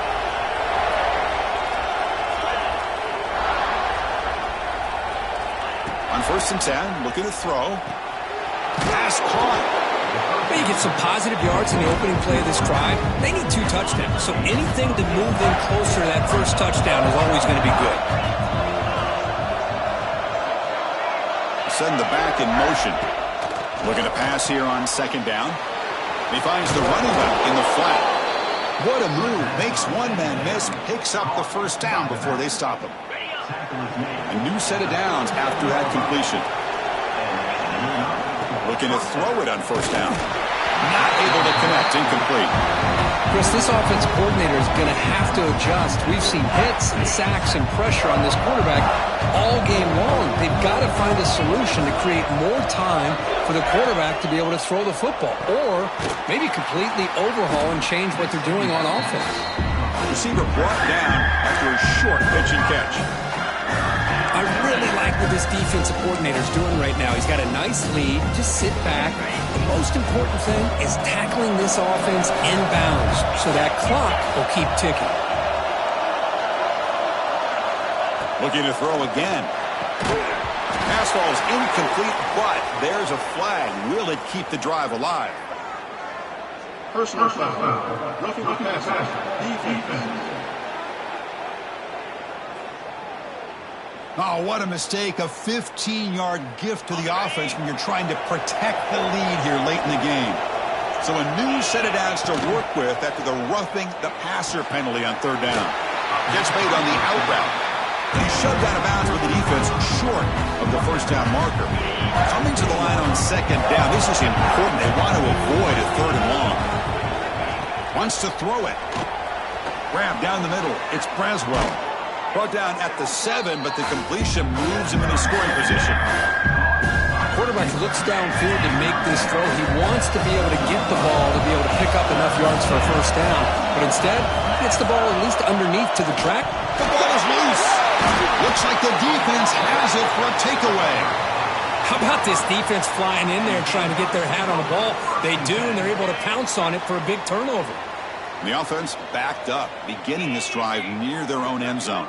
On 1st and 10, looking to throw. Pass caught. Well, you get some positive yards in the opening play of this drive. They need 2 touchdowns, so anything to move them closer to that first touchdown is always going to be good. Send the back in motion. Looking to pass here on second down. He finds the running back in the flat. What a move. Makes one man miss, picks up the first down before they stop him. A new set of downs after that completion. Looking to throw it on first down. Not able to connect. Incomplete. Chris, this offensive coordinator is going to have to adjust. We've seen hits and sacks and pressure on this quarterback all game long. They've got to find a solution to create more time for the quarterback to be able to throw the football, or maybe completely overhaul and change what they're doing on offense. Receiver brought down after a short pitch and catch. I really like what this defensive coordinator is doing right now. He's got a nice lead. Just sit back. The most important thing is tackling this offense inbounds so that clock will keep ticking. Looking to throw again. Pass ball is incomplete, but there's a flag. Will it keep the drive alive? Personal foul. Roughing the passer. Defense. Oh, what a mistake. A 15-yard gift to the offense when you're trying to protect the lead here late in the game. So a new set of downs to work with after the roughing the passer penalty on third down. Gets made on the out route. He's shoved out of bounds with the defense short of the first down marker. Coming to the line on second down. This is important. They want to avoid a third and long. Wants to throw it. Grab down the middle. It's Braswell. Brought down at the 7, but the completion moves him into scoring position. Quarterback looks downfield to make this throw. He wants to be able to get the ball to be able to pick up enough yards for a first down. But instead, he gets the ball at least underneath to the track. The ball is loose. Looks like the defense has it for a takeaway. How about this defense flying in there trying to get their hat on the ball? They do, and they're able to pounce on it for a big turnover. The offense backed up, beginning this drive near their own end zone.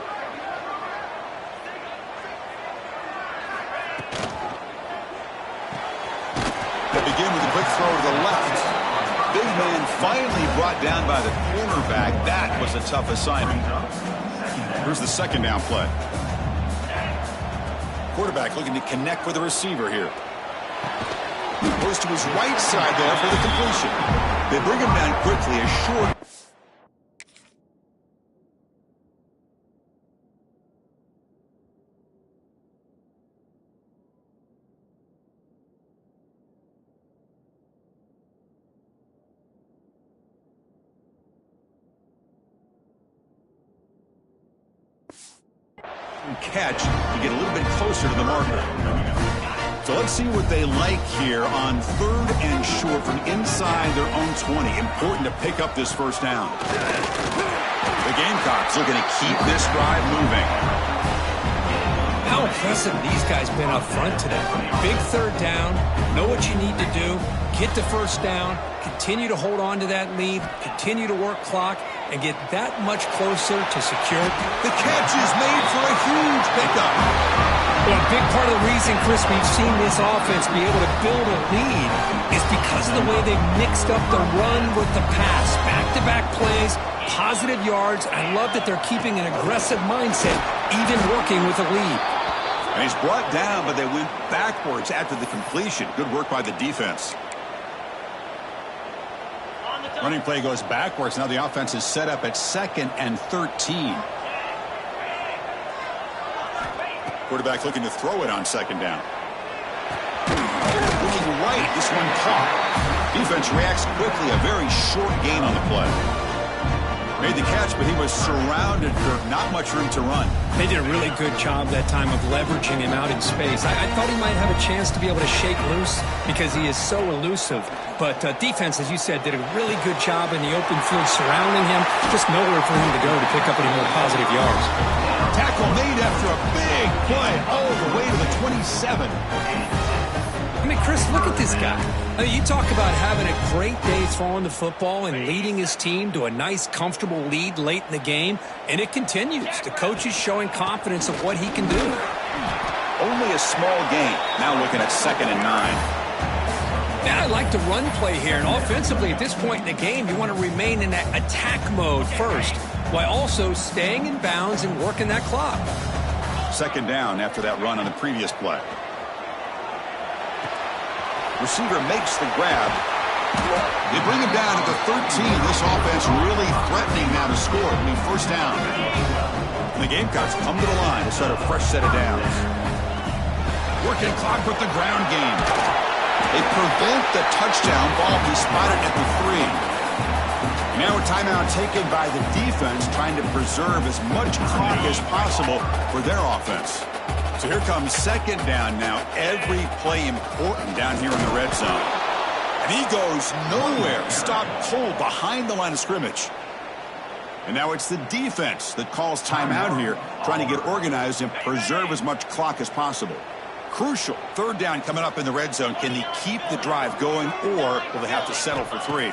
They begin with a quick throw to the left. Big man finally brought down by the cornerback. That was a tough assignment. Here's the second down play. Quarterback looking to connect with the receiver here. Goes to his right side there for the completion. They bring him down quickly, a short. Catch to get a little bit closer to the marker. So let's see what they like here on third and short from inside their own 20. Important to pick up this first down. The Gamecocks looking to keep this drive moving. How impressive these guys been up front today. Big third down, know what you need to do, get the first down, continue to hold on to that lead, continue to work clock, and get that much closer to secure. The catch is made for a huge pickup. Well, a big part of the reason, Chris, we've seen this offense be able to build a lead is because of the way they've mixed up the run with the pass. Back-to-back plays, positive yards. I love that they're keeping an aggressive mindset, even working with a lead. And he's brought down, but they went backwards after the completion. Good work by the defense. Running play goes backwards. Now the offense is set up at 2nd and 13. Quarterback looking to throw it on second down. Looking right. This one caught. Defense reacts quickly. A very short gain on the play. Made the catch, but he was surrounded for not much room to run. They did a really good job that time of leveraging him out in space. I thought he might have a chance to be able to shake loose because he is so elusive. But defense, as you said, did a really good job in the open field surrounding him. Just nowhere for him to go to pick up any more positive yards. Tackle made after a big play all the way to the 27. I mean, Chris, look at this guy. I mean, you talk about having a great day throwing the football and leading his team to a nice, comfortable lead late in the game, and it continues. The coach is showing confidence of what he can do. Only a small gain. Now looking at 2nd and 9. Man, I like the run play here, and offensively at this point in the game, you want to remain in that attack mode first, while also staying in bounds and working that clock. 2nd down after that run on the previous play. Receiver makes the grab. They bring him down at the 13. This offense really threatening now to score. I mean, first down. And the Gamecocks come to the line to set a fresh set of downs. Working clock with the ground game. They prevent the touchdown ball. He spotted at the 3. Now a timeout taken by the defense, trying to preserve as much clock as possible for their offense. So here comes second down now. Every play important down here in the red zone. And he goes nowhere. Stop pull behind the line of scrimmage. And now it's the defense that calls timeout here, trying to get organized and preserve as much clock as possible. Crucial. Third down coming up in the red zone. Can they keep the drive going, or will they have to settle for 3?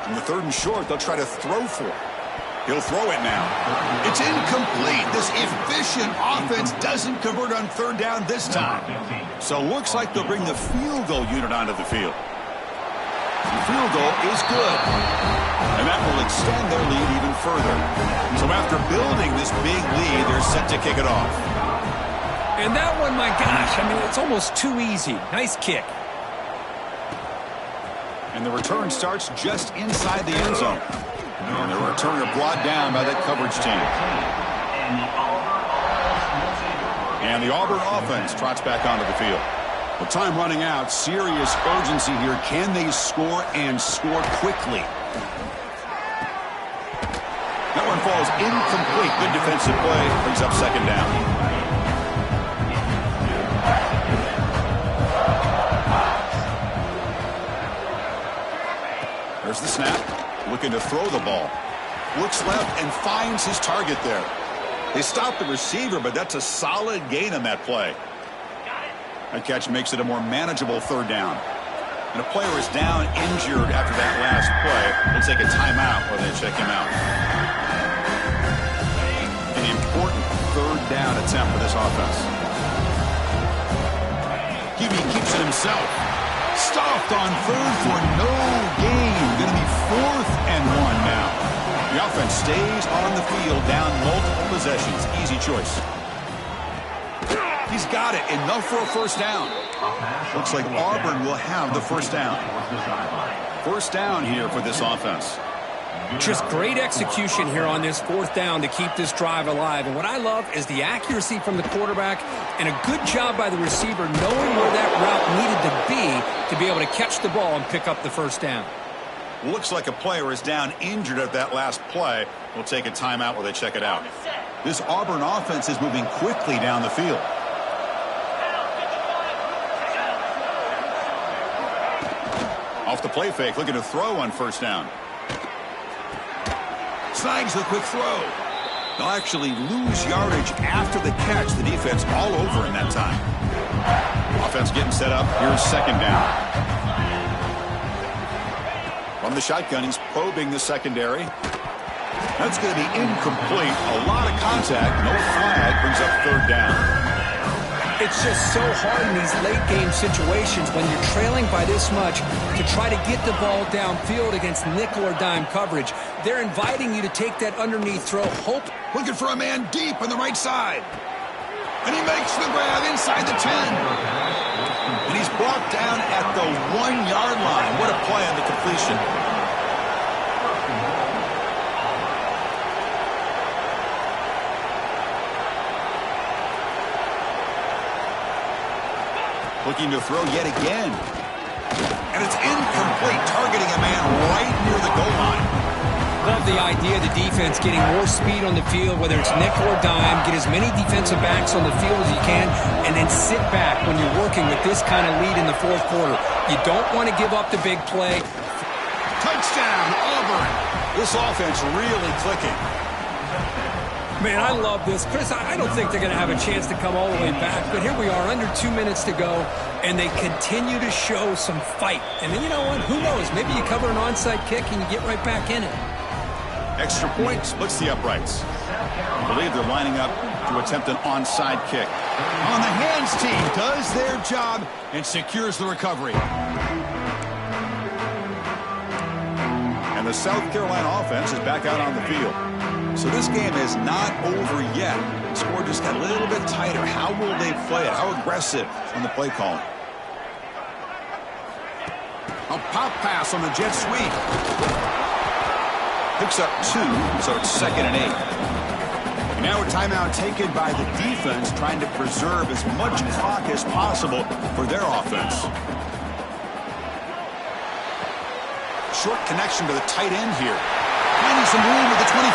On the 3rd and short, they'll try to throw for it. He'll throw it now. It's incomplete. This efficient offense doesn't convert on 3rd down this time. So looks like they'll bring the field goal unit onto the field. The field goal is good. And that will extend their lead even further. So after building this big lead, they're set to kick it off. And that one, my gosh, I mean, it's almost too easy. Nice kick. And the return starts just inside the end zone. And the returner brought down by that coverage team. And the Auburn offense trots back onto the field. With time running out, serious urgency here. Can they score and score quickly? That one falls incomplete. Good defensive play. Brings up second down. There's the snap. Looking to throw the ball. Looks left and finds his target there. They stopped the receiver, but that's a solid gain on that play. That catch makes it a more manageable 3rd down. And a player is down injured after that last play. They'll take a timeout while they check him out. An important 3rd down attempt for this offense. QB keeps it himself. Stopped on 3rd for no gain. Going to be 4th and 1 now. The offense stays on the field, down multiple possessions. Easy choice. He's got it. Enough for a 1st down. Looks like Auburn will have the 1st down. 1st down here for this offense. Just great execution here on this 4th down to keep this drive alive. And what I love is the accuracy from the quarterback and a good job by the receiver knowing where that route needed to be able to catch the ball and pick up the 1st down. Looks like a player is down injured at that last play. We'll take a timeout while they check it out. This Auburn offense is moving quickly down the field. Off the play fake, looking to throw on 1st down. Snags the quick throw. They'll actually lose yardage after the catch. The defense all over in that time. Offense getting set up. Here's 2nd down. From the shotgun, he's probing the secondary. That's going to be incomplete. A lot of contact. No flag. Brings up 3rd down. It's just so hard in these late-game situations when you're trailing by this much to try to get the ball downfield against nickel or dime coverage. They're inviting you to take that underneath throw. Hope. Looking for a man deep on the right side. And he makes the grab inside the 10. And he's brought down at the 1-yard line. What a play on the completion. Looking to throw yet again. And it's incomplete, targeting a man right near the goal line. Love the idea of the defense getting more speed on the field, whether it's nickel or dime, get as many defensive backs on the field as you can, and then sit back when you're working with this kind of lead in the 4th quarter. You don't want to give up the big play. Touchdown, Auburn. This offense really clicking. Man, I love this. Chris, I don't think they're going to have a chance to come all the way back, but here we are, under 2 minutes to go, and they continue to show some fight. And then, you know what? Who knows? Maybe you cover an onside kick and you get right back in it. Extra point splits the uprights. I believe they're lining up to attempt an onside kick. On the hands team does their job and secures the recovery. And the South Carolina offense is back out on the field. So this game is not over yet. The score just got a little bit tighter. How will they play it? How aggressive on the play calling? A pop pass on the jet sweep. Picks up 2, so it's 2nd and 8. Now a timeout taken by the defense, trying to preserve as much clock as possible for their offense. Short connection to the tight end here. Finding some room at the 25.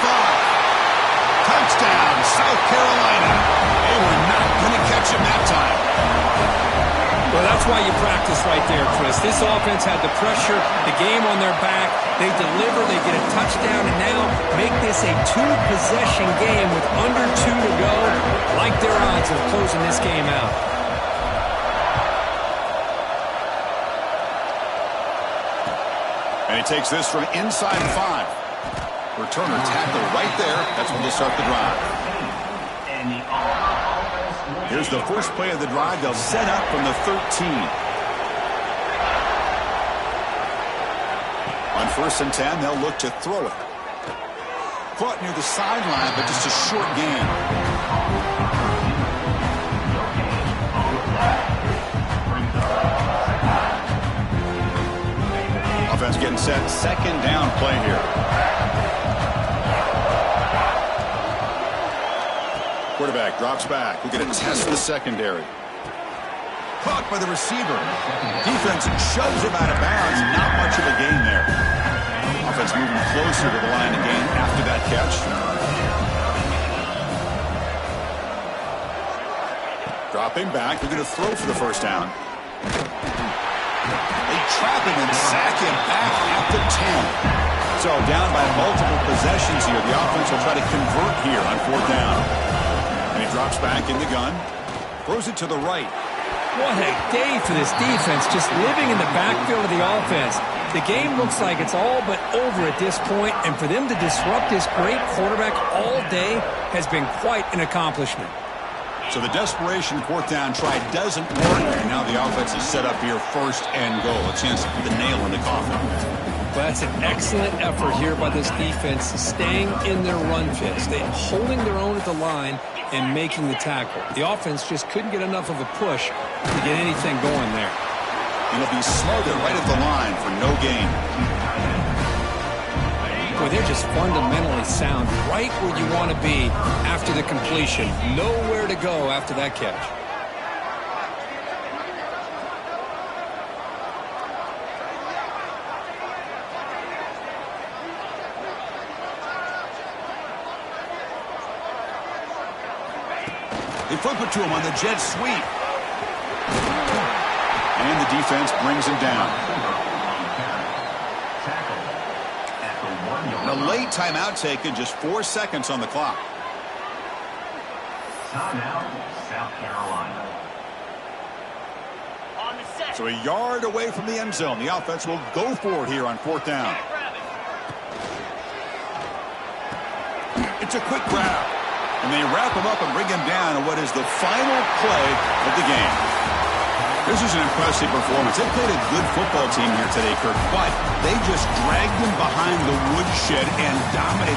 Touchdown, South Carolina. They were not going to catch him that time. Well, that's why you practice right there, Chris. This offense had the pressure, the game on their back. They deliver, they get a touchdown, and now make this a two-possession game with under 2 to go. Like their odds of closing this game out. And he takes this from inside 5. Returner tackle right there. That's when they'll start the drive. Here's the first play of the drive. They'll set up from the 13. On 1st and 10, they'll look to throw it. Caught near the sideline, but just a short gain. Offense getting set. 2nd down play here. Quarterback drops back. We're going to test the secondary. Caught by the receiver. Defense shoves him out of bounds. Not much of a gain there. Offense moving closer to the line of game after that catch. Dropping back. We're going to throw for the 1st down. They trap him and sack him back at the 10. So down by multiple possessions here. The offense will try to convert here on 4th down. And he drops back in the gun. Throws it to the right. What a day for this defense, just living in the backfield of the offense. The game looks like it's all but over at this point, and for them to disrupt this great quarterback all day has been quite an accomplishment. So the desperation 4th down try doesn't work, and now the offense is set up here 1st and goal. A chance to put the nail in the coffin. Well, that's an excellent effort here by this defense, staying in their run fits. They're holding their own at the line and making the tackle. The offense just couldn't get enough of a push to get anything going there. And it'll be smothered right at the line for no gain. Boy, they're just fundamentally sound right where you want to be after the completion. Nowhere to go after that catch. They flip it to him on the jet sweep. And the defense brings him down. A late timeout taken, just 4 seconds on the clock. Timeout, South Carolina. So a yard away from the end zone. The offense will go for it here on 4th down. It's a quick grab. And they wrap him up and bring him down in what is the final play of the game. This is an impressive performance. They played a good football team here today, Kirk, but they just dragged him behind the woodshed and dominated